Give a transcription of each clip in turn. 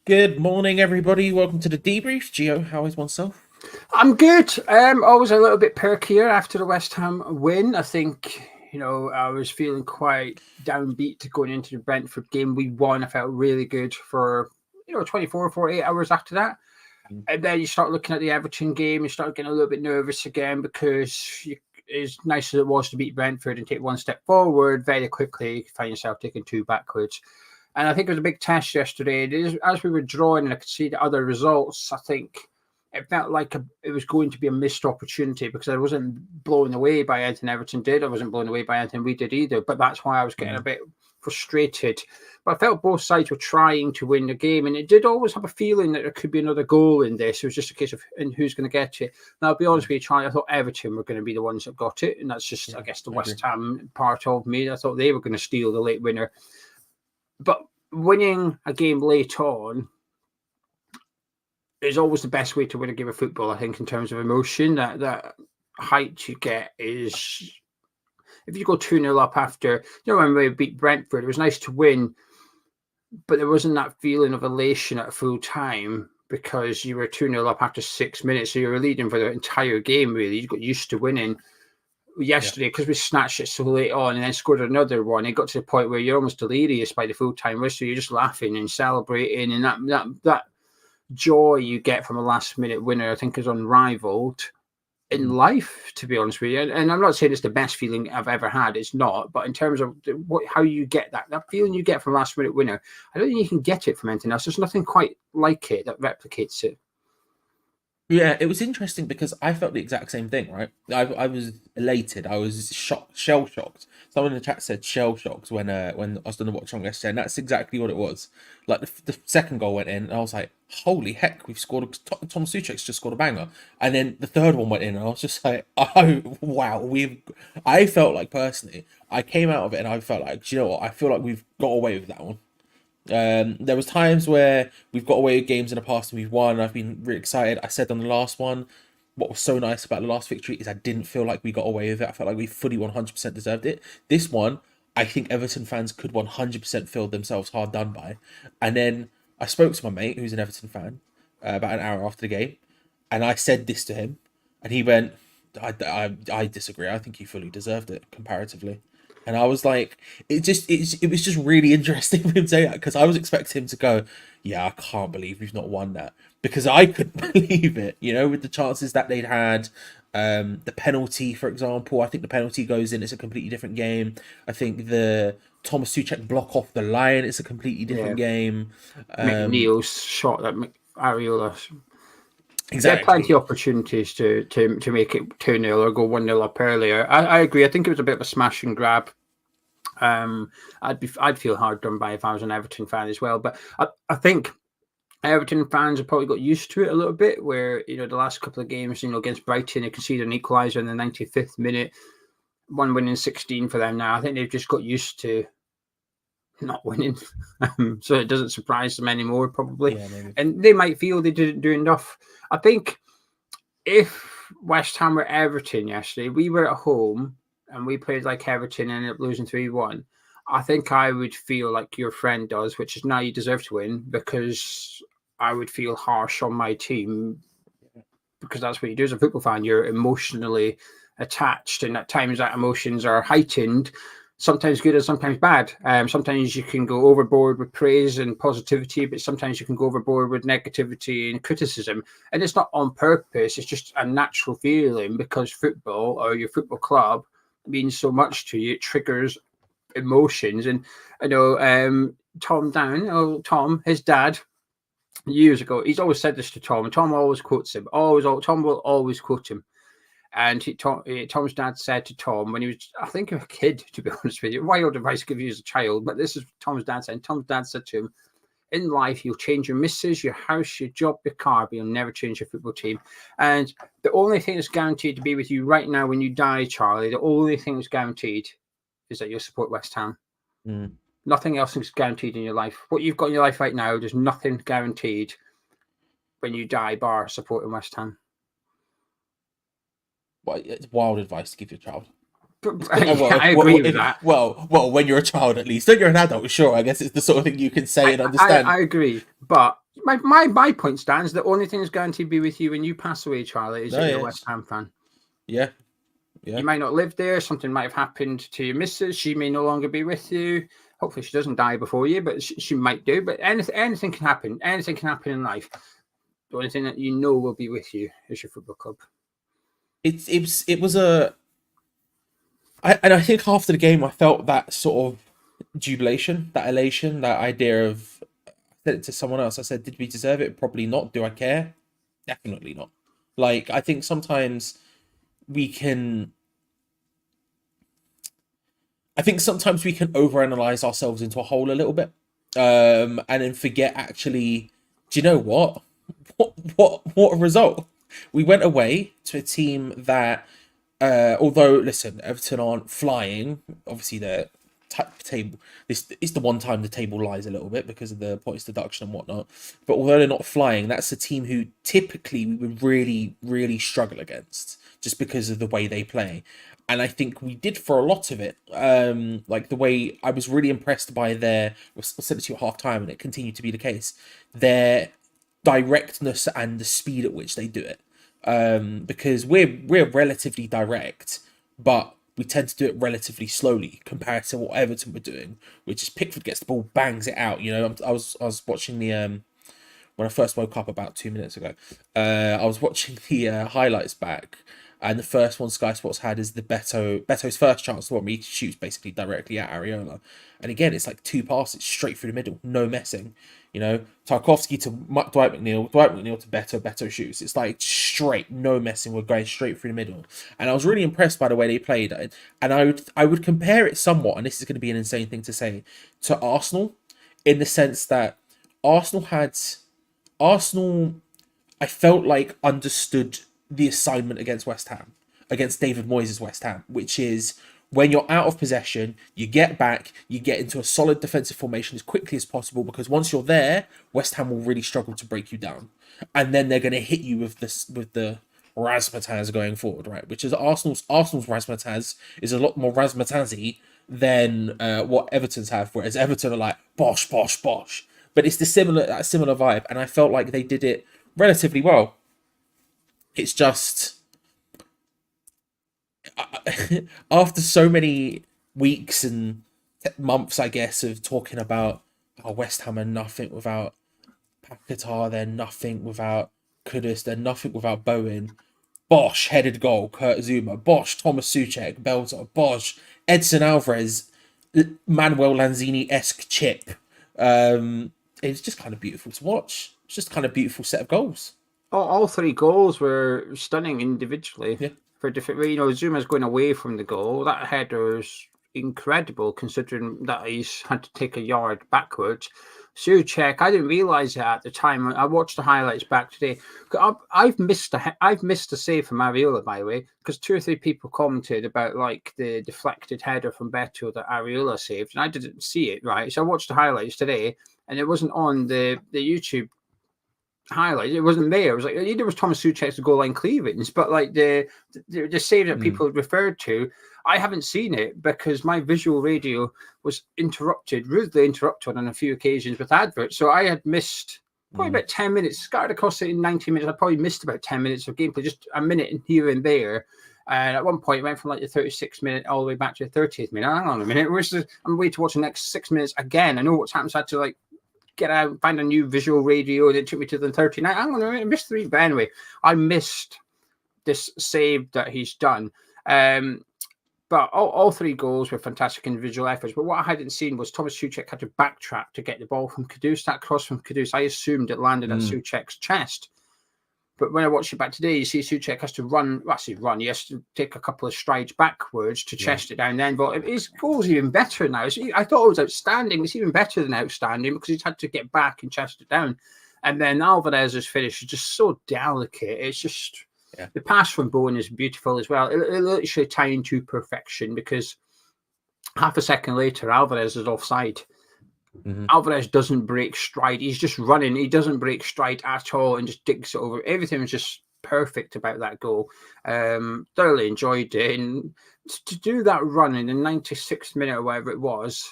Good morning, everybody. Welcome to the debrief. Geo, how is oneself? I'm good. Always a little bit perkier after the West Ham win. I think, I was feeling quite downbeat going into the Brentford game. We won. I felt really good for, 24, 48 hours after that. And then you start looking at the Everton game, you start getting a little bit nervous again because as nice as it was to beat Brentford and take one step forward, very quickly you find yourself taking two backwards. And I think it was a big test yesterday. As we were drawing and I could see the other results, I think it felt like it was going to be a missed opportunity because I wasn't blown away by anything Everton did. I wasn't blown away by anything we did either. But that's why I was getting a bit frustrated. But I felt both sides were trying to win the game. And it did always have a feeling that there could be another goal in this. It was just a case of who's going to get it. Now, I'll be honest with you, Charlie, I thought Everton were going to be the ones that got it. And that's just, I guess, the West Ham part of me. I thought they were going to steal the late winner. But winning a game late on is always the best way to win a game of football, I think, in terms of emotion. That height you get is, if you go 2-0 up after, when we beat Brentford, it was nice to win, but there wasn't that feeling of elation at full time because you were 2-0 up after 6 minutes, so you were leading for the entire game, really. You got used to winning. Yesterday, because we snatched it so late on and then scored another one, it got to the point where you're almost delirious by the full-time whistle. You're just laughing and celebrating, and that joy you get from a last-minute winner, I think, is unrivaled in life, to be honest with you. And I'm not saying it's the best feeling I've ever had. It's not. But in terms of how you get that feeling you get from a last-minute winner, I don't think you can get it from anything else. There's nothing quite like it that replicates it. Yeah, it was interesting because I felt the exact same thing, right? I was elated. I was shocked, shell shocked. Someone in the chat said shell shocked when I was doing the watch on yesterday, and that's exactly what it was. Like the second goal went in, and I was like, "Holy heck, we've scored!" Tomas Soucek's just scored a banger, and then the third one went in, and I was just like, "Oh wow, I felt like personally, I came out of it, and I felt like, do you know what? I feel like we've got away with that one. There was times where we've got away with games in the past and we've won. I've been really excited. I said on the last one, what was so nice about the last victory is I didn't feel like we got away with it. I felt like we fully 100% deserved it. This one, I think Everton fans could 100% feel themselves hard done by. And then I spoke to my mate, who's an Everton fan, about an hour after the game, and I said this to him, and he went, I disagree. I think you fully deserved it comparatively. And I was like, it was just really interesting for him to say that because I was expecting him to go, yeah, I can't believe we've not won that because I couldn't believe it, with the chances that they'd had. The penalty, for example, I think the penalty goes in, it's a completely different game. I think the Tomas Soucek block off the line, it's a completely different game. McNeil's shot at Areola. Exactly. There are plenty of opportunities to make it 2-0 or go 1-0 up earlier. I agree. I think it was a bit of a smash and grab. I'd feel hard done by if I was an Everton fan as well. But I think Everton fans have probably got used to it a little bit where, the last couple of games, against Brighton, they conceded an equaliser in the 95th minute, one winning 16 for them now. I think they've just got used to not winning. So it doesn't surprise them anymore, probably. Yeah, and they might feel they didn't do enough. I think if West Ham were Everton yesterday, we were at home and we played like Everton and ended up losing 3-1, I think I would feel like your friend does, which is now you deserve to win, because I would feel harsh on my team because that's what you do as a football fan. You're emotionally attached, and at times that emotions are heightened, sometimes good and sometimes bad. Sometimes you can go overboard with praise and positivity, but sometimes you can go overboard with negativity and criticism. And it's not on purpose. It's just a natural feeling because football or your football club means so much to you. It triggers emotions. And I know Tom, his dad, years ago, he's always said this to Tom, and Tom always quotes him. Tom will always quote him. And Tom's dad said to Tom when he was, I think, a kid, to be honest with you, wild advice give you as a child, but this is Tom's dad saying. Tom's dad said to him, in life, you'll change your missus, your house, your job, your car, but you'll never change your football team. And the only thing that's guaranteed to be with you right now when you die, Charlie, the only thing that's guaranteed is that you'll support West Ham. Nothing else is guaranteed in your life. What you've got in your life right now, there's nothing guaranteed when you die, bar supporting West Ham. Well, it's wild advice to give your child. I agree with that. Well, when you're a child, at least. When you're an adult, sure, I guess it's the sort of thing you can say and understand. I agree, but My point stands. The only thing that's guaranteed to be with you when you pass away, Charlie, is that you're a West Ham fan. Yeah. You might not live there. Something might have happened to your missus. She may no longer be with you. Hopefully, she doesn't die before you, but she might do. But anything can happen. Anything can happen in life. The only thing that you know will be with you is your football club. It was a. I think after the game, I felt that sort of jubilation, that elation, that idea of. I said it to someone else. I said, "Did we deserve it? Probably not. Do I care? Definitely not." Like, I think sometimes we can. I think sometimes we can overanalyze ourselves into a hole a little bit, and then forget actually. Do you know what? What a result! We went away to a team that, although listen, Everton aren't flying. Obviously, the table. This is the one time the table lies a little bit because of the points deduction and whatnot. But although they're not flying, that's a team who typically we would really struggle against just because of the way they play. And I think we did for a lot of it. Like the way I was really impressed by their, I said it to you at half time, and it continued to be the case. Their directness and the speed at which they do it. Because we're relatively direct, but we tend to do it relatively slowly compared to what Everton were doing, which is Pickford gets the ball, bangs it out. You know, I was watching the when I first woke up about 2 minutes ago. I was watching the highlights back, and the first one Sky Sports had is the Beto's first chance, the one where he shoots basically directly at Areola. And again, it's like 2 passes straight through the middle, no messing. You know, Tarkowski to Dwight McNeil to Beto shoots. It's like straight, no messing. We're going straight through the middle. And I was really impressed by the way they played. And I would compare it somewhat, and this is going to be an insane thing to say, to Arsenal, in the sense that Arsenal, I felt like understood the assignment against West Ham, against David Moyes' West Ham, which is when you're out of possession, you get back, you get into a solid defensive formation as quickly as possible, because once you're there, West Ham will really struggle to break you down, and then they're going to hit you with the razzmatazz going forward, right? Which is Arsenal's razzmatazz is a lot more razzmatazzy than what Everton's have, whereas Everton are like bosh bosh bosh. But it's that similar vibe, and I felt like they did it relatively well. It's just after so many weeks and months, I guess, of talking about West Ham are nothing without Paquetá, they're nothing without Kudus, they're nothing without Bowen. Bosh, headed goal, Kurt Zouma. Bosh, Tomas Soucek, belter. Bosh, Edson Alvarez, Manuel Lanzini-esque chip. It's just kind of beautiful to watch. It's just kind of beautiful set of goals. All 3 goals were stunning individually. Yeah. For different, you know, Zuma's going away from the goal. That header's incredible considering that he's had to take a yard backwards. Soucek, I didn't realise that at the time. I watched the highlights back today. I've missed a save from Areola, by the way, because 2 or 3 people commented about like the deflected header from Beto that Areola saved, and I didn't see it, right? So I watched the highlights today, and it wasn't on the YouTube highlight. It wasn't there. It was like either was Tomas Soucek's goal line clearance, but like the save that people referred to, I haven't seen it because my visual radio was rudely interrupted on a few occasions with adverts. So I had missed probably about 10 minutes, scattered across it in 90 minutes. I probably missed about 10 minutes of gameplay, just a minute here and there. And at one point, it went from like the 36th minute all the way back to the 30th minute. Hang on a minute. I'm waiting to watch the next 6 minutes again. I know what's happened. So I had to like get out, find a new visual radio, and it took me to the 39. Hang on a minute, I missed 3. But anyway, I missed this save that he's done. But all 3 goals were fantastic individual efforts. But what I hadn't seen was Tomas Soucek had to backtrack to get the ball from Kudus. That cross from Kudus, I assumed it landed at Soucek's chest. But when I watched it back today, you see Soucek has to run. Well, I say run. He has to take a couple of strides backwards to chest it down then. But his goal's even better now. I thought it was outstanding. It's even better than outstanding because he's had to get back and chest it down. And then Alvarez's finish is just so delicate. It's just the pass from Bowen is beautiful as well. It literally timed to perfection because half a second later, Alvarez is offside. Alvarez doesn't break stride. He's just running. He doesn't break stride at all and just digs it over. Everything was just perfect about that goal. Thoroughly enjoyed it. And to do that run in the 96th minute or whatever it was,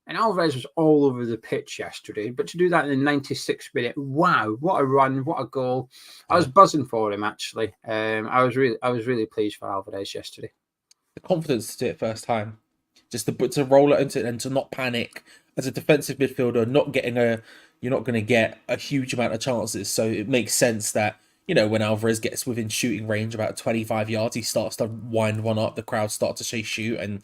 And Alvarez was all over the pitch yesterday, but to do that in the 96th minute, wow, what a run, what a goal. I was buzzing for him, actually. I was really pleased for Alvarez yesterday. The confidence to do it first time, just to roll it into it and to not panic as a defensive midfielder, you're not going to get a huge amount of chances. So it makes sense that, when Alvarez gets within shooting range, about 25 yards, he starts to wind one up, the crowd start to say shoot, and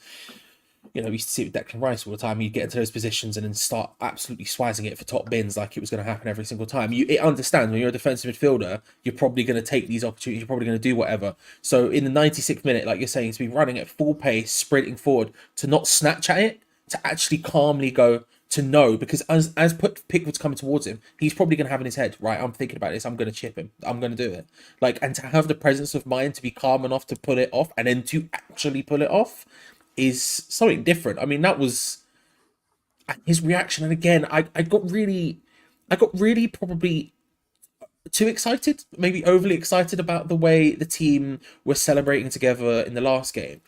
we used to see it with Declan Rice all the time. He'd get into those positions and then start absolutely swazzing it for top bins like it was going to happen every single time. It understands when you're a defensive midfielder, you're probably going to take these opportunities. You're probably going to do whatever. So in the 96th minute, like you're saying, to be running at full pace, sprinting forward, to not snatch at it, to actually calmly go to know, because as Pickford's coming towards him, he's probably going to have in his head, right, I'm thinking about this, I'm going to chip him, I'm going to do it. And to have the presence of mind to be calm enough to pull it off and then to actually pull it off is something different. I mean, that was his reaction. And again, I got really probably too excited, maybe overly excited about the way the team were celebrating together in the last game.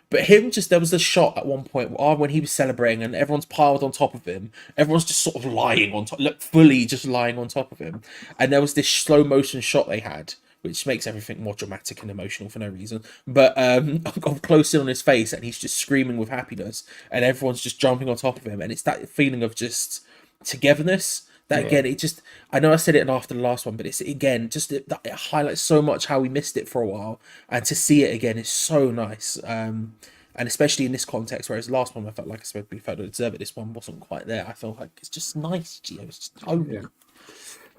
But there was a shot at one point when he was celebrating and everyone's piled on top of him. Everyone's just sort of lying on top, fully just lying on top of him. And there was this slow motion shot they had, which makes everything more dramatic and emotional for no reason. But I've got close in on his face and he's just screaming with happiness and everyone's just jumping on top of him. And it's that feeling of just togetherness that, again, it just, I know I said it after the last one, but it's, again, just it highlights so much how we missed it for a while. And to see it again is so nice. And especially in this context, whereas the last one I felt like we felt to deserve it. This one wasn't quite there. I felt like it's just nice, Geo. It's just totally. Yeah.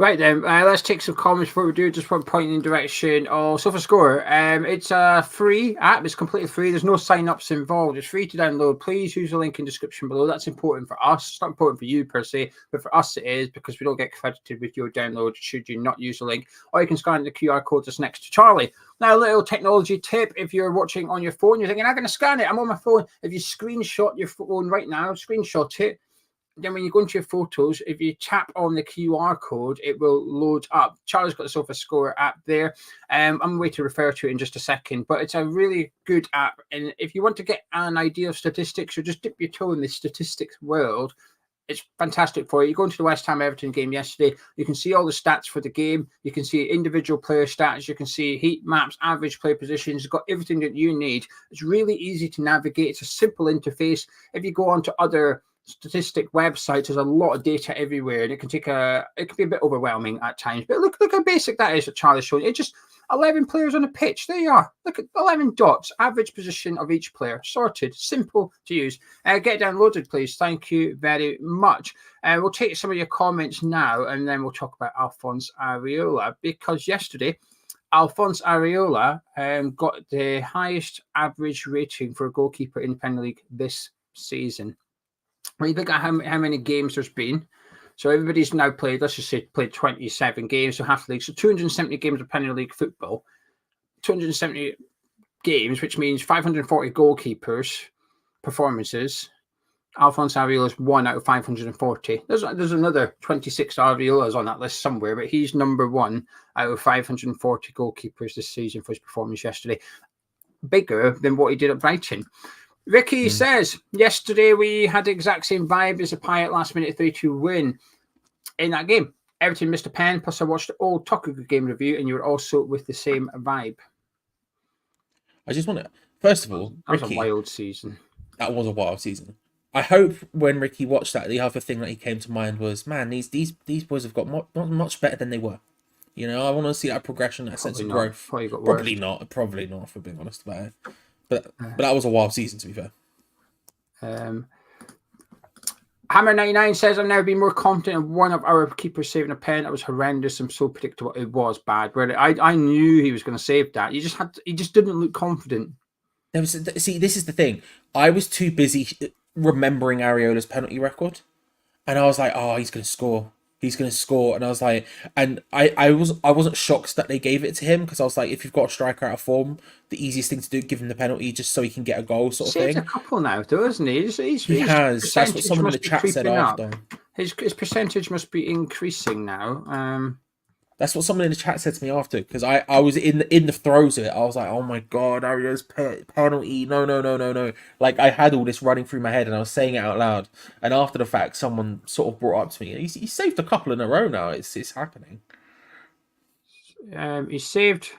Right then, let's take some comments before we do. Just one point in direction of SofaScore. It's a free app. It's completely free. There's no sign-ups involved. It's free to download. Please use the link in the description below. That's important for us. It's not important for you per se, but for us it is, because we don't get credited with your download should you not use the link. Or you can scan the QR code that's next to Charlie. Now, a little technology tip. If you're watching on your phone, you're thinking, I'm going to scan it. I'm on my phone. If you screenshot your phone right now, screenshot it. Then when you go into your photos, if you tap on the QR code, it will load up. Charlie's got the SofaScore app there. I'm going to refer to it in just a second, but it's a really good app. And if you want to get an idea of statistics or just dip your toe in the statistics world, it's fantastic for you. You go into the West Ham Everton game yesterday, you can see all the stats for the game. You can see individual player stats. You can see heat maps, average player positions. It's got everything that you need. It's really easy to navigate. It's a simple interface. If you go on to other statistic websites, there's a lot of data everywhere, and it can be a bit overwhelming at times. But look how basic that is that Charlie's showing. It's just 11 players on a pitch. There you are. Look at 11 dots, average position of each player, sorted, simple to use. Get it downloaded, please. Thank you very much. We'll take some of your comments now, and then we'll talk about Alphonse Areola, because yesterday Alphonse Areola got the highest average rating for a goalkeeper in the Premier League this season. When you think at how many games there's been, so everybody's now played, let's just say, played 27 games, so half the league, so 270 games of Premier League football, 270 games, which means 540 goalkeepers performances. Alphonse Areola's 1 out of 540. There's another 26 Areolas on that list somewhere, but he's number 1 out of 540 goalkeepers this season for his performance yesterday. Bigger than what he did at Brighton. Ricky says, yesterday we had the exact same vibe as a Payet last minute 3-2 win in that game. Everton missed a pen, plus I watched the old Tokuga game review, and you were also with the same vibe. I just want to, first of all, that was a wild season. That was a wild season. I hope when Ricky watched that, the other thing that he came to mind was, man, these boys have got much better than they were. I want to see that progression, that sense of growth. Probably not, if we're being honest about it. But that was a wild season, to be fair. Hammer99 says, I've never been more confident of one of our keepers saving a pen. That was horrendous and so predictable. It was bad. I knew he was going to save that. He just didn't look confident. See, this is the thing. I was too busy remembering Areola's penalty record, and I was like, oh, he's going to score. He's going to score. And I was like, and I wasn't shocked that they gave it to him, because I was like, if you've got a striker out of form, the easiest thing to do, give him the penalty just so he can get a goal, sort of thing. He's a couple now, though, isn't he? He has. That's what someone in the chat said after. His percentage must be increasing now. That's what someone in the chat said to me after, because I was in the throes of it. I was like, oh my god, Ariel's penalty, no, no, no, no, no. Like, I had all this running through my head, and I was saying it out loud. And after the fact, someone sort of brought up to me, he saved a couple in a row now. It's happening. He saved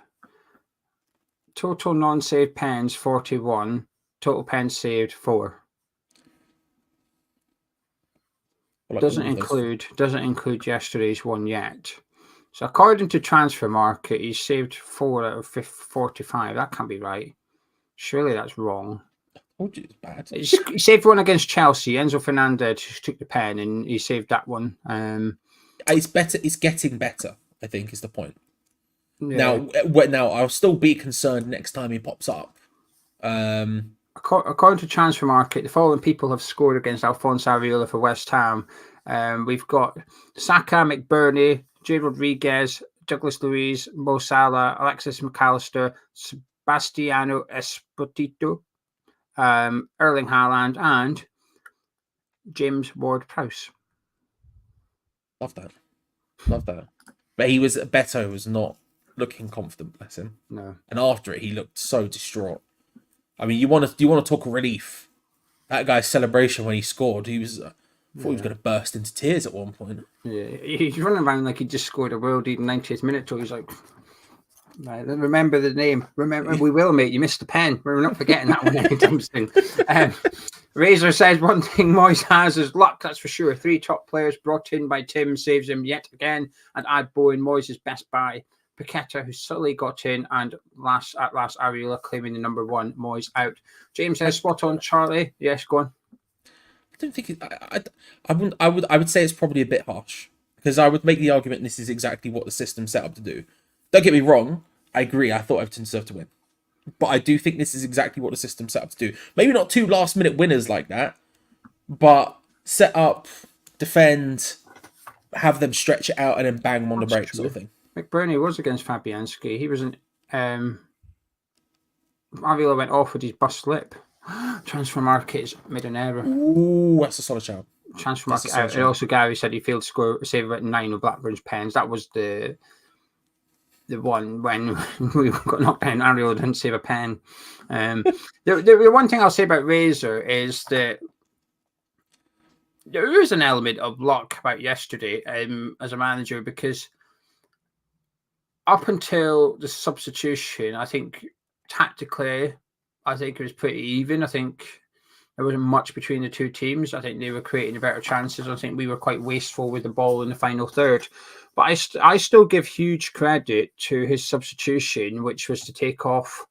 total non-saved pens 41, total pens saved 4. Like Doesn't include yesterday's one yet. So according to Transfer Market, he saved 4 out of 45. That can't be right. Surely that's wrong. Oh, it's bad. He saved one against Chelsea. Enzo Fernandez took the pen and he saved that one. It's better. It's getting better, I think, is the point. Yeah. Now I'll still be concerned next time he pops up. According to Transfer Market, the following people have scored against Alphonso Areola for West Ham. We've got Saka, McBurney, Jay Rodriguez, Douglas Luiz, Mo Salah, Alexis McAllister, Sebastiano Esposito, Erling Haaland, and James Ward-Prowse. Love that. But Beto was not looking confident, bless him. No. And after it, he looked so distraught. I mean, do you want to talk relief? That guy's celebration when he scored, I thought he was going to burst into tears at one point. Yeah, he's running around like he just scored a worldie in 90th minute. So he's like, right, remember the name. Remember, we will, mate. You missed the pen. We're not forgetting that one anytime soon. Razor says one thing Moyes has is luck, that's for sure. 3 top players brought in by Tim saves him yet again. And add Bowen, Moyes' best buy. Paqueta, who subtly got in, and at last Areola claiming the number 1. Moyes out. James says spot on, Charlie. Yes, go on. I don't think I would say it's probably a bit harsh, because I would make the argument this is exactly what the system's set up to do. Don't get me wrong, I agree. I thought Everton deserved to win, but I do think this is exactly what the system's set up to do. Maybe not 2 last-minute winners like that, but set up, defend, have them stretch it out, and then bang them on the break, sort of thing. McBurney was against Fabianski. He was Areola went off with his bust lip. Transfer Market made an error. Ooh, that's a solid shout. Transfer Market out. And also Gary said he failed to save about 9 of Blackburn's pens. That was the one when we got knocked down. Areola didn't save a pen. The one thing I'll say about Razor is that there is an element of luck about yesterday as a manager, because up until the substitution, I think tactically, I think it was pretty even. I think there wasn't much between the two teams. I think they were creating better chances. I think we were quite wasteful with the ball in the final third. But I still give huge credit to his substitution, which was to take off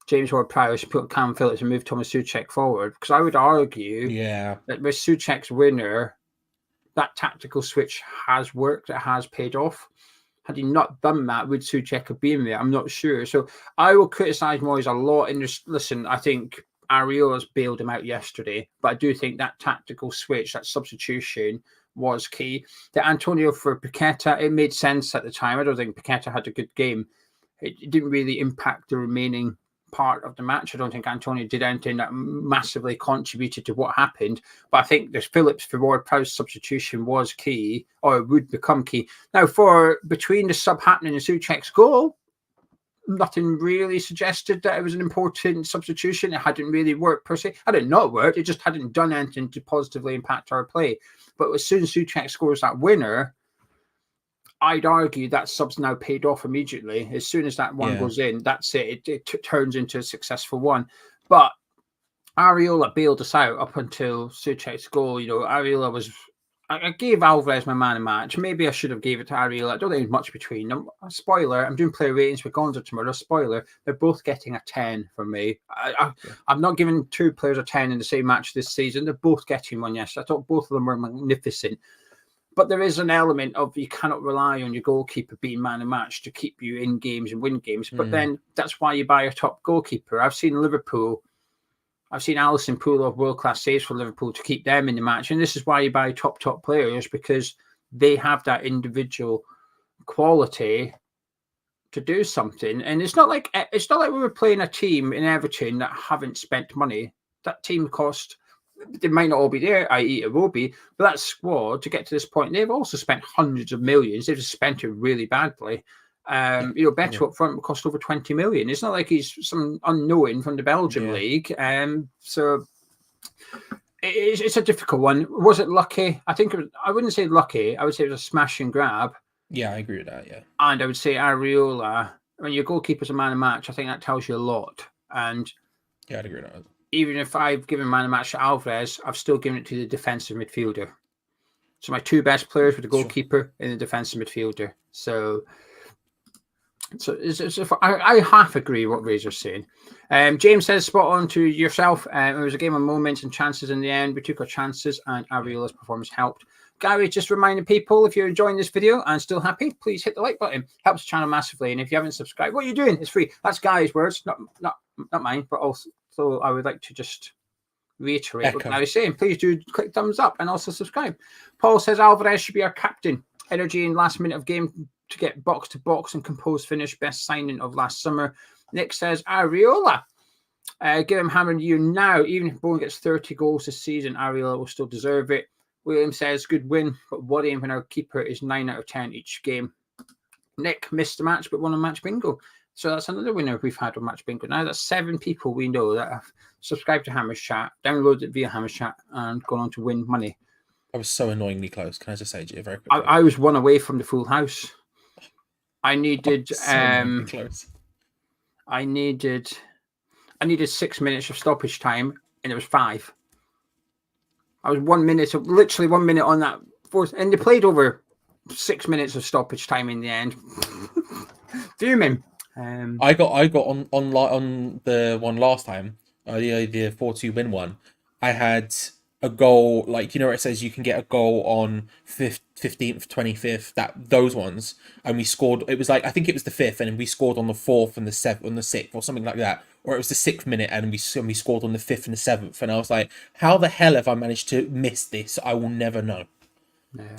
James Ward-Prowse, put Cam Phillips and move Tomas Soucek forward. Because I would argue that with Soucek's winner, that tactical switch has worked. It has paid off. Had he not done that, would Soucek have been there? I'm not sure. So I will criticise Moyes a lot. Listen, I think Areola's bailed him out yesterday, but I do think that tactical switch, that substitution, was key. The Antonio for Paqueta, it made sense at the time. I don't think Paqueta had a good game. It didn't really impact the remaining part of the match. I don't think Antonio did anything that massively contributed to what happened, but I think this Phillips for Ward-Prowse substitution was key, or would become key. Now, for between the sub happening and Soucek's goal, nothing really suggested that it was an important substitution. It hadn't really worked per se. Had it not worked, it just hadn't done anything to positively impact our play. But as soon as Soucek scores that winner, I'd argue that sub's now paid off immediately. As soon as that one goes in, that's it. It turns into a successful one. But Areola bailed us out up until Soucek's goal. You know, Areola was... I gave Alvarez my man of match. Maybe I should have gave it to Areola. I don't think there's much between them. Spoiler, I'm doing player ratings with Gonzo tomorrow. Spoiler, they're both getting a 10 from me. I'm not giving 2 players a 10 in the same match this season. They're both getting one, yes. I thought both of them were magnificent. But there is an element of you cannot rely on your goalkeeper being man of match to keep you in games and win games. But then that's why you buy a top goalkeeper. I've seen Alisson pull off world-class saves for Liverpool to keep them in the match. And this is why you buy top players, because they have that individual quality to do something. And it's not like we were playing a team in Everton that haven't spent money. That team cost they might not all be there, i.e. it will be, but that squad, to get to this point, they've also spent hundreds of millions. They've just spent it really badly. Beto up front will cost over 20 million. It's not like he's some unknown from the Belgium league. So it's a difficult one. Was it lucky? I think I wouldn't say lucky. I would say it was a smash and grab. Yeah, I agree with that. Yeah, and I would say Areola. When your goalkeeper's a man of match, I think that tells you a lot. And yeah, I'd agree with that. Even if I've given man of match to Alvarez, I've still given it to the defensive midfielder. So my two best players were the goalkeeper and the defensive midfielder. So I half agree what Razor's saying. James says, spot on to yourself. It was a game of moments and chances in the end. We took our chances and Areola's performance helped. Gary, just reminding people, if you're enjoying this video and still happy, please hit the like button. Helps the channel massively. And if you haven't subscribed, what are you doing? It's free. That's Gary's words, not mine, but also I would like to just reiterate what Gary's saying. Please do click thumbs up and also subscribe. Paul says Alvarez should be our captain. Energy in last minute of game to get box to box and composed finish. Best signing of last summer. Nick says Areola. Give him hammer you now. Even if Bowen gets 30 goals this season, Areola will still deserve it. William says good win, but worrying when our keeper is 9 out of 10 each game. Nick missed the match but won a match bingo. So that's another winner we've had on match bingo. Now that's 7 people we know that have subscribed to Hammer's Chat, downloaded it via Hammer's Chat, and gone on to win money. I was so annoyingly close. Can I just say to you very quickly? I was 1 away from the full house. I needed close. I needed 6 minutes of stoppage time, and it was 5. I was 1 minute, literally 1 minute on that fourth, and they played over 6 minutes of stoppage time in the end. Fuming. I got on the one last time, the 4-2 win one. I had a goal, like, where it says you can get a goal on 15th, 25th, those ones, and we scored. It was like, I think it was the 5th, and we scored on the 4th and the 7th, on the 6th, or something like that, or it was the 6th minute, and we scored on the 5th and the 7th, and I was like, how the hell have I managed to miss this? I will never know. Yeah.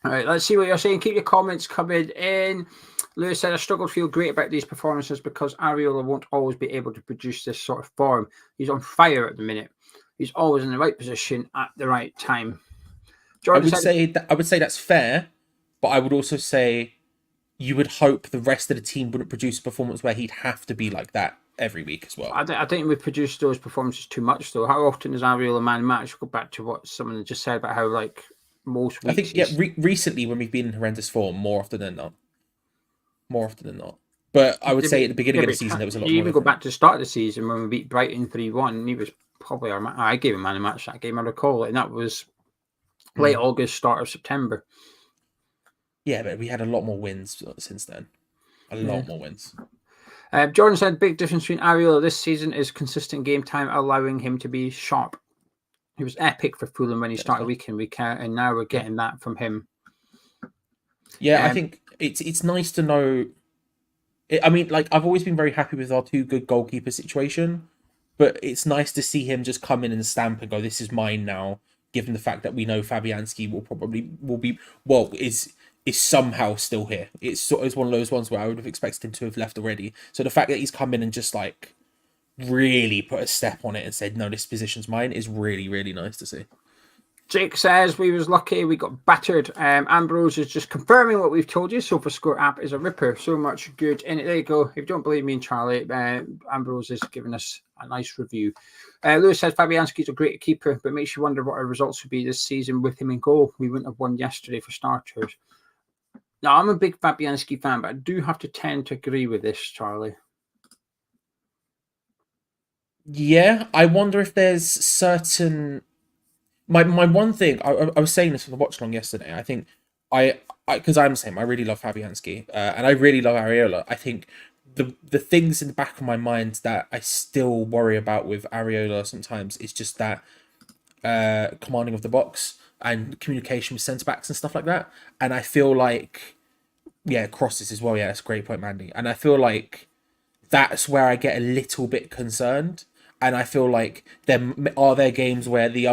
All right, let's see what you're saying. Keep your comments coming in. Lewis said, I struggle to feel great about these performances because Areola won't always be able to produce this sort of form. He's on fire at the minute. He's always in the right position at the right time. Jordan I would say that's fair, but I would also say you would hope the rest of the team wouldn't produce a performance where he'd have to be like that every week as well. I think we produce those performances too much, though. How often does Areola man match? Go back to what someone just said about how, like, most weeks. I think, recently when we've been in horrendous form, more often than not. But I would say at the beginning of the season, there was a lot more. You even go back to the start of the season when we beat Brighton 3-1. He was probably I gave him man of match that game, I recall, and that was late August, start of September. Yeah, but we had a lot more wins since then. A lot more wins. Jordan said, big difference between Areola this season is consistent game time, allowing him to be sharp. He was epic for Fulham when he started week in, week out, and now we're getting that from him. Yeah, I think it's nice to know. I mean, like, I've always been very happy with our 2 good goalkeeper situation, but it's nice to see him just come in and stamp and go, this is mine now, given the fact that we know Fabianski is somehow still here. It's one of those ones where I would have expected him to have left already. So the fact that he's come in and just, like, really put a step on it and said, no, this position's mine, is really, really nice to see. Jake says we was lucky, we got battered. Ambrose is just confirming what we've told you. SofaScore app is a ripper. So much good in it. There you go. If you don't believe me and Charlie, Ambrose is giving us a nice review. Lewis says Fabianski's a great keeper, but makes you wonder what our results would be this season with him in goal. We wouldn't have won yesterday for starters. Now, I'm a big Fabianski fan, but I do have to tend to agree with this, Charlie. Yeah, I wonder if there's certain... My one thing, I was saying this for the watch along yesterday. I think because I'm the same. I really love Fabianski, and I really love Areola. I think the things in the back of my mind that I still worry about with Areola sometimes is just that commanding of the box and communication with centre backs and stuff like that. And I feel like, crosses as well. Yeah, that's a great point, Mandy. And I feel like that's where I get a little bit concerned. And I feel like there are games where the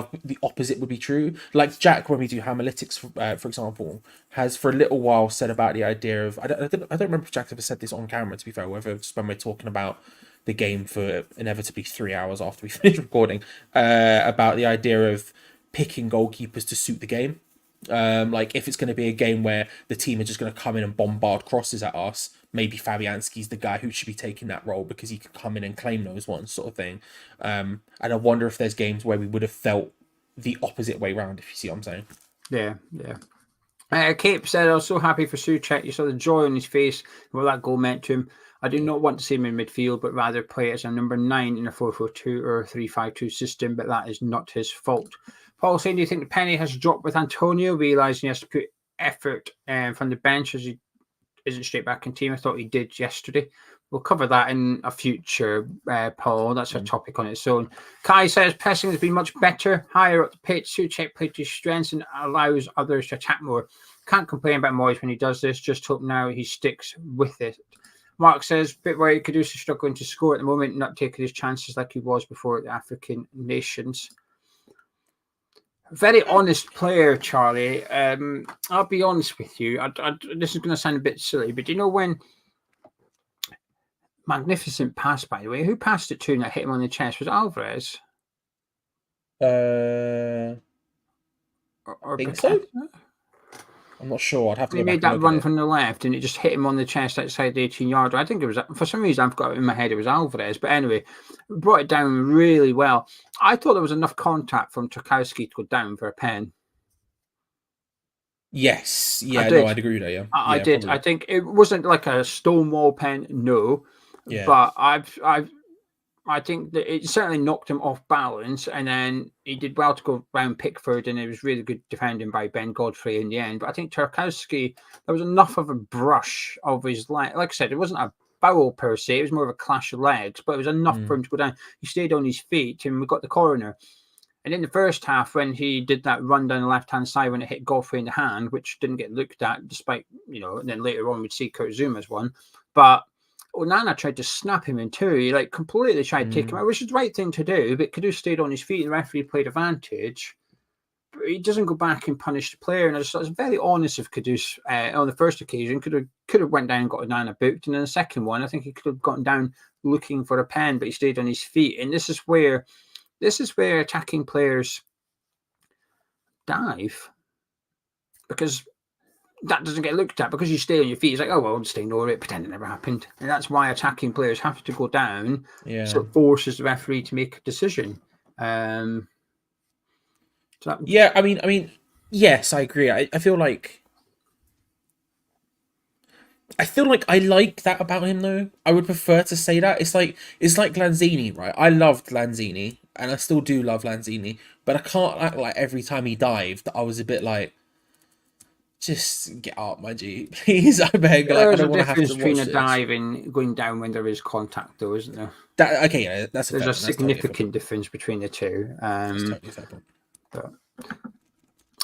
opposite would be true. Like Jack, when we do Hammerlytics, for example, has for a little while said about the idea of... I don't remember if Jack ever said this on camera, to be fair, whether it's when we're talking about the game for inevitably 3 hours after we finish recording, about the idea of picking goalkeepers to suit the game. Like if it's going to be a game where the team are just going to come in and bombard crosses at us, maybe Fabianski's the guy who should be taking that role because he can come in and claim those ones, sort of thing. And I wonder if there's games where we would have felt the opposite way round, if you see what I'm saying. Yeah. Cape said, I was so happy for Soucek. You saw the joy on his face, what that goal meant to him. I do not want to see him in midfield, but rather play as a number 9 in a 4-4-2 or a 3-5-2 system, but that is not his fault. Paul saying, do you think the penny has dropped with Antonio, realising he has to put effort from the bench as he isn't straight back in team? I thought he did yesterday. We'll cover that in a future, Paul. That's a topic on its own. Kai says pressing has been much better, higher up the pitch. Soucek played to his strengths and allows others to attack more. Can't complain about Moyes when he does this. Just hope now he sticks with it. Mark says, bit worried Goodison is struggling to score at the moment, not taking his chances like he was before at the African nations. Very honest player, Charlie. I'll be honest with you. This is going to sound a bit silly, but do you know when... Magnificent pass, by the way. Who passed it to and that hit him on the chest? Was it Alvarez? I think so. I'm not sure. I'd have to go back. He made that run from the left and it just hit him on the chest outside the 18-yard. I think it was, for some reason, I've got it in my head, it was Alvarez. But anyway, brought it down really well. I thought there was enough contact from Tarkowski to go down for a pen. Yes. Yeah, I'd agree with that, yeah. I did. Probably. I think it wasn't like a stonewall pen, no. Yeah. But I think that it certainly knocked him off balance, and then he did well to go round Pickford, and it was really good defending by Ben Godfrey in the end. But I think Tarkowski, there was enough of a brush of his leg. Like I said, it wasn't a foul per se, it was more of a clash of legs, but it was enough for him to go down. He stayed on his feet, and we got the corner. And in the first half, when he did that run down the left-hand side when it hit Godfrey in the hand, which didn't get looked at, despite, and then later on we'd see Kurt Zouma's one. But Onana tried to snap him in two. He completely tried to take him out, which is the right thing to do. But Kudus stayed on his feet, and the referee played advantage. But he doesn't go back and punish the player. And I just thought it was very honest of Kudus on the first occasion. Could have went down and got Onana booked, and then the second one, I think he could have gotten down looking for a pen, but he stayed on his feet. And this is where attacking players dive, because that doesn't get looked at, because you stay on your feet. It's like, oh, well, I'll just ignore it, pretend it never happened. And that's why attacking players have to go down. Yeah. So it forces the referee to make a decision. Yeah, I mean, yes, I agree. I feel like I like that about him, though. I would prefer to say that. It's like Lanzini, right? I loved Lanzini, and I still do love Lanzini, but I can't act like every time he dived, I was a bit like, just get up, my G, please. I beg. There's a difference between a dive and going down when there is contact, though, isn't there? There's a significant difference between the two. Totally fair point. But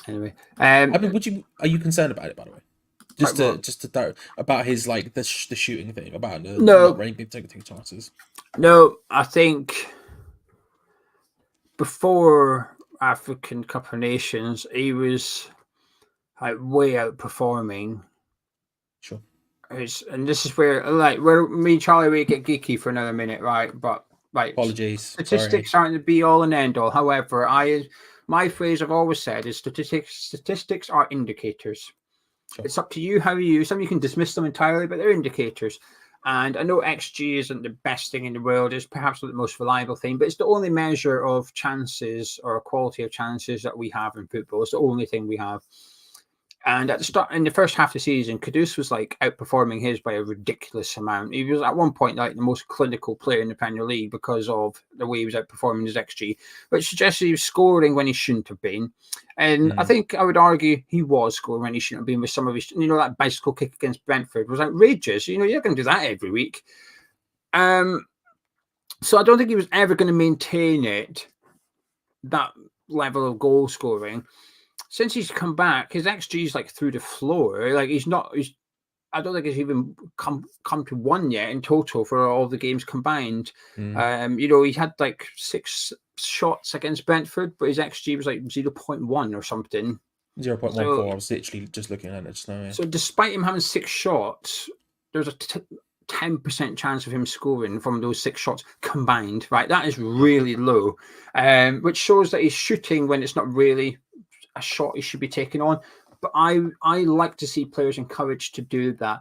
anyway, I mean, are you concerned about it, by the way? Just to about his the shooting thing, about not taking chances. No, I think before African Cup of Nations, he was way outperforming. Sure. And this is where me and Charlie, we get geeky for another minute, right? But apologies. Statistics aren't the be all and end all. However, my phrase I've always said is statistics are indicators. Sure. It's up to you how you use them. You can dismiss them entirely, but they're indicators. And I know XG isn't the best thing in the world. It's perhaps not the most reliable thing, but it's the only measure of chances or quality of chances that we have in football. It's the only thing we have. And at the start, in the first half of the season, Kudus was outperforming his by a ridiculous amount. He was at one point the most clinical player in the Premier League because of the way he was outperforming his XG, which suggests he was scoring when he shouldn't have been. And I think I would argue he was scoring when he shouldn't have been with some of his, that bicycle kick against Brentford was outrageous. You're going to do that every week. So I don't think he was ever going to maintain that level of goal scoring. Since he's come back, his XG is through the floor. I don't think he's even come to one yet in total for all the games combined. He had 6 shots against Brentford, but his XG was 0.1 or something. 0.14. So, I was literally just looking at it just now. Yeah. So despite him having 6 shots, there's a 10% chance of him scoring from those 6 shots combined, right? That is really low, which shows that he's shooting when it's not really a shot he should be taking on. But I like to see players encouraged to do that.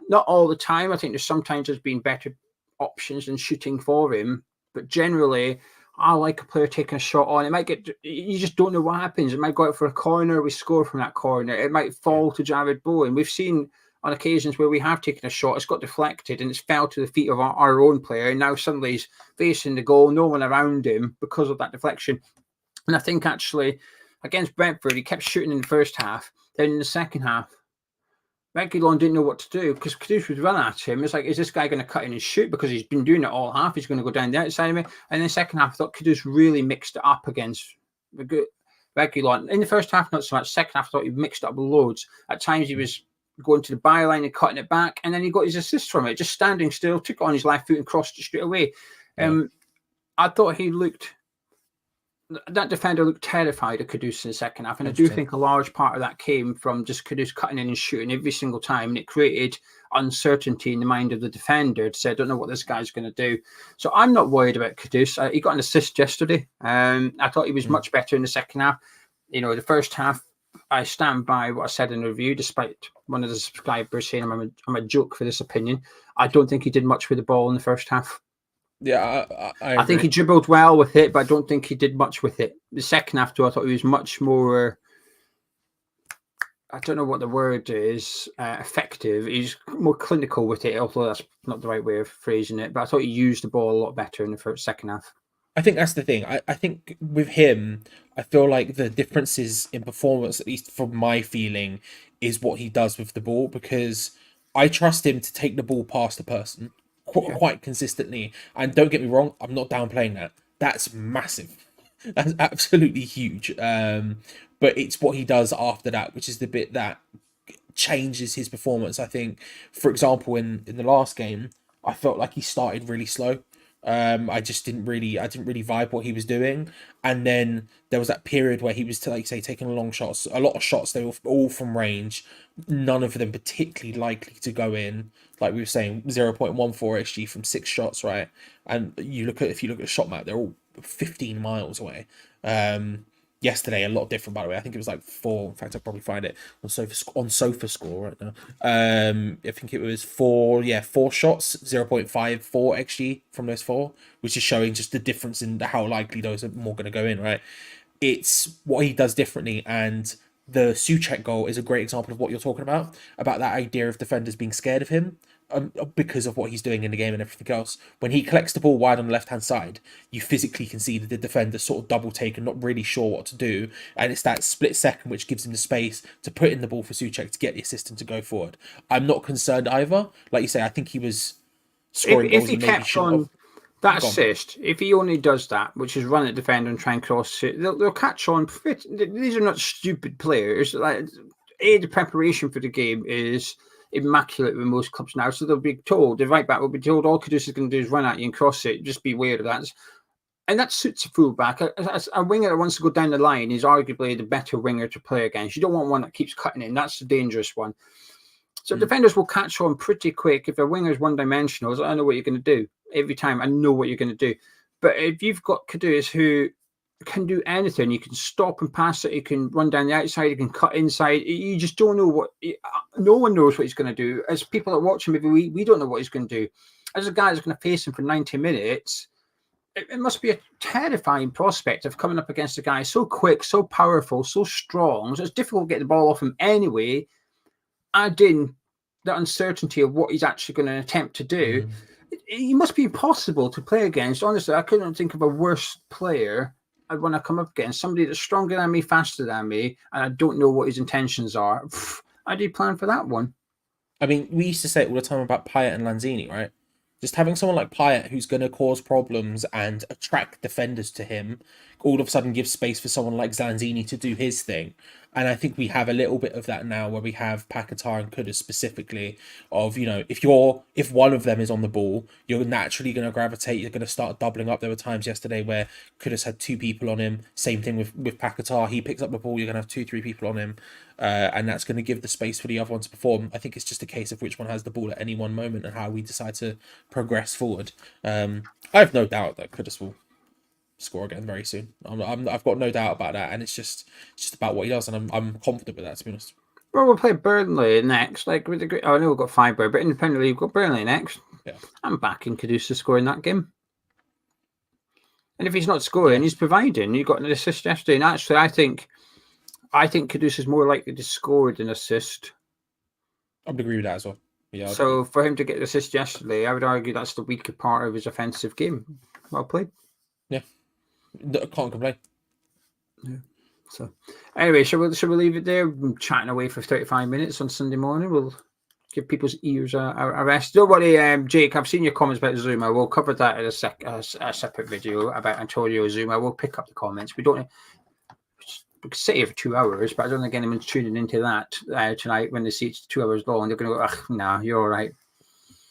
Not all the time. I think there's been better options than shooting for him. But generally, I like a player taking a shot on. It might get, you just don't know what happens. It might go out for a corner. We score from that corner. It might fall to Jared Bowen. We've seen on occasions where we have taken a shot, it's got deflected and it's fell to the feet of our own player. And now suddenly he's facing the goal, no one around him because of that deflection. And I think actually against Brentford, he kept shooting in the first half. Then in the second half, Reguilon didn't know what to do because Kudus would run at him. It's like, is this guy going to cut in and shoot? Because he's been doing it all half. He's going to go down the outside of me. And in the second half, I thought Kudus really mixed it up against Reguilon. In the first half, not so much. Second half, I thought he mixed it up loads. At times, he was going to the byline and cutting it back. And then he got his assist from it, just standing still, took it on his left foot and crossed it straight away. I thought he looked... That defender looked terrified of Kudus in the second half, and I do think a large part of that came from just Kudus cutting in and shooting every single time, and it created uncertainty in the mind of the defender to say, I don't know what this guy's going to do. So I'm not worried about Kudus. He got an assist yesterday. I thought he was much better in the second half. You know, the first half, I stand by what I said in the review, despite one of the subscribers saying I'm a joke for this opinion. I don't think he did much with the ball in the first half. Yeah, I think he dribbled well with it, but I don't think he did much with it. The second half, though, I thought he was much more, I don't know what the word is, effective. He's more clinical with it, although that's not the right way of phrasing it. But I thought he used the ball a lot better in the second half. I think that's the thing. I think with him, I feel like the differences in performance, at least from my feeling, is what he does with the ball, because I trust him to take the ball past the person quite consistently. And don't get me wrong, I'm not downplaying that. That's massive. That's absolutely huge. But it's what he does after that, which is the bit that changes his performance. I think, for example, in the last game, I felt like he started really slow. I didn't really vibe what he was doing, and then there was that period where he was, like say, taking long shots, a lot of shots. They were all from range, none of them particularly likely to go in. Like we were saying, 0.14 xG from 6 shots, right? And if you look at the shot map, they're all 15 miles away. Yesterday, a lot different, by the way. I think it was like 4. In fact, I'll probably find it on Sofa Score right now. I think it was 4 shots, 0.54 xG from those 4, which is showing just the difference in how likely those are more going to go in, right? It's what he does differently, and the Soucek goal is a great example of what you're talking about that idea of defenders being scared of him. Because of what he's doing in the game and everything else. When he collects the ball wide on the left-hand side, you physically can see that the defender sort of double take and not really sure what to do. And it's that split second which gives him the space to put in the ball for Soucek to get the assistant to go forward. I'm not concerned either. Like you say, I think he was scoring goals. If he kept on that assist, if he only does that, which is run at defender and try and cross it, they'll catch on. These are not stupid players. Like, the preparation for the game is immaculate with most clubs now, so they'll be told, the right back will be told, all Kudus is going to do is run at you and cross it, just be aware of that. And that suits a fullback. A winger that wants to go down the line is arguably the better winger to play against. You don't want one that keeps cutting in. That's the dangerous one. So defenders will catch on pretty quick. If a winger is one-dimensional, I know what you're going to do. Every time I know what you're going to do. But if you've got Kudus who can do anything, you can stop and pass it, you can run down the outside, you can cut inside, you just don't know what, no one knows what he's going to do. As people that watch him, maybe we don't know what he's going to do. As a guy that's going to face him for 90 minutes, it must be a terrifying prospect of coming up against a guy so quick, so powerful, so strong, so it's difficult to get the ball off him anyway. Add in the uncertainty of what he's actually going to attempt to do. He must be impossible to play against. Honestly, I couldn't think of a worse player I'd want to come up against, somebody that's stronger than me, faster than me, and I don't know what his intentions are. I do plan for that one. I mean, we used to say it all the time about Payet and Lanzini, right? Just having someone like Payet who's going to cause problems and attract defenders to him, all of a sudden gives space for someone like Lanzini to do his thing. And I think we have a little bit of that now, where we have Paquetá and Kudus specifically. Of, if one of them is on the ball, you're naturally going to gravitate. You're going to start doubling up. There were times yesterday where Kudus had 2 people on him. Same thing with Paquetá. He picks up the ball. You're going to have 2-3 people on him, and that's going to give the space for the other one to perform. I think it's just a case of which one has the ball at any one moment and how we decide to progress forward. I have no doubt that Kudus will score again very soon. I've got no doubt about that, and it's just about what he does, and I'm confident with that, to be honest. Well, we'll play Burnley next. Like with the, I know we've got 5, but independently we've got Burnley next. Yeah, I'm backing Kudus to score in that game. And if he's not scoring, he's providing. You got an assist yesterday, and actually, I think Kudus is more likely to score than assist. I would agree with that as well. Yeah. So for him to get the assist yesterday, I would argue that's the weaker part of his offensive game. Well played. Yeah. Can't complain. Yeah. So anyway, shall we leave it there? I'm chatting away for 35 minutes on Sunday morning. We'll give people's ears a rest. Don't worry, Jake, I've seen your comments about Zouma. We'll cover that in a separate video about Antonio Zouma. We'll pick up the comments. We can sit here for 2 hours, but I don't think anyone's tuning into that tonight when they see it's 2 hours long. They're going to go, nah, you're all right.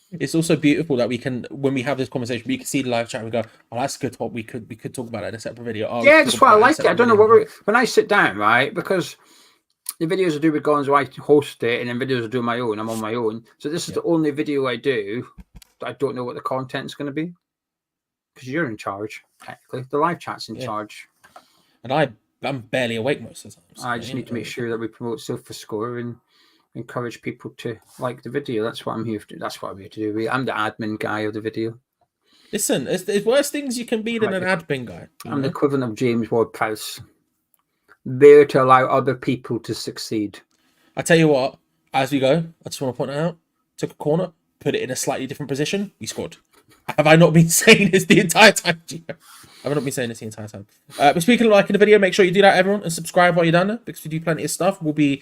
It's also beautiful that we can, when we have this conversation, we can see the live chat and we go, oh, that's good. What we could talk about it in a separate video. Oh, yeah, that's why I like it. I don't know when I sit down, right? Because the videos I do with Gonzo, I host it, and then videos I do on my own. I'm on my own. So this is the only video I do that I don't know what the content's going to be. Because you're in charge, technically. The live chat's in charge. And I'm barely awake most of the time. So I just need to make sure that we promote SofaScore and encourage people to like the video. That's what I'm here to do. That's what I'm here to do. I'm the admin guy of the video. Listen, there's worse things you can be than an admin guy. I'm the equivalent of James Ward-Prowse. There to allow other people to succeed. I tell you what, as we go, I just want to point it out. Took a corner, put it in a slightly different position, we scored. Have I not been saying this the entire time, Gio? I've not been saying this the entire time. But speaking of liking the video, make sure you do that, everyone, and subscribe while you're down there, because we do plenty of stuff. We'll be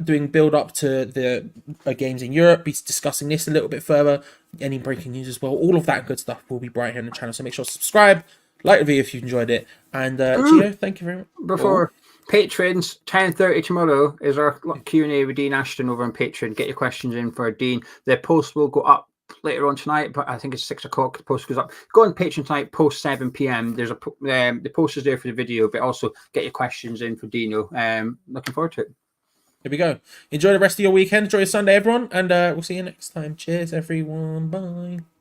doing build up to the games in Europe, be discussing this a little bit further, any breaking news as well. All of that good stuff will be right here on the channel. So make sure to subscribe, like the video if you enjoyed it, and Gio, thank you very much. Before patrons, 10:30 tomorrow is our Q&A with Dean Ashton over on Patreon. Get your questions in for Dean. The post will go up later on tonight, but I think it's 6 o'clock. The post goes up. Go on Patreon tonight, post 7 p.m. There's the post is there for the video, but also get your questions in for Dino. Looking forward to it. Here we go. Enjoy the rest of your weekend. Enjoy your Sunday, everyone, and we'll see you next time. Cheers, everyone. Bye.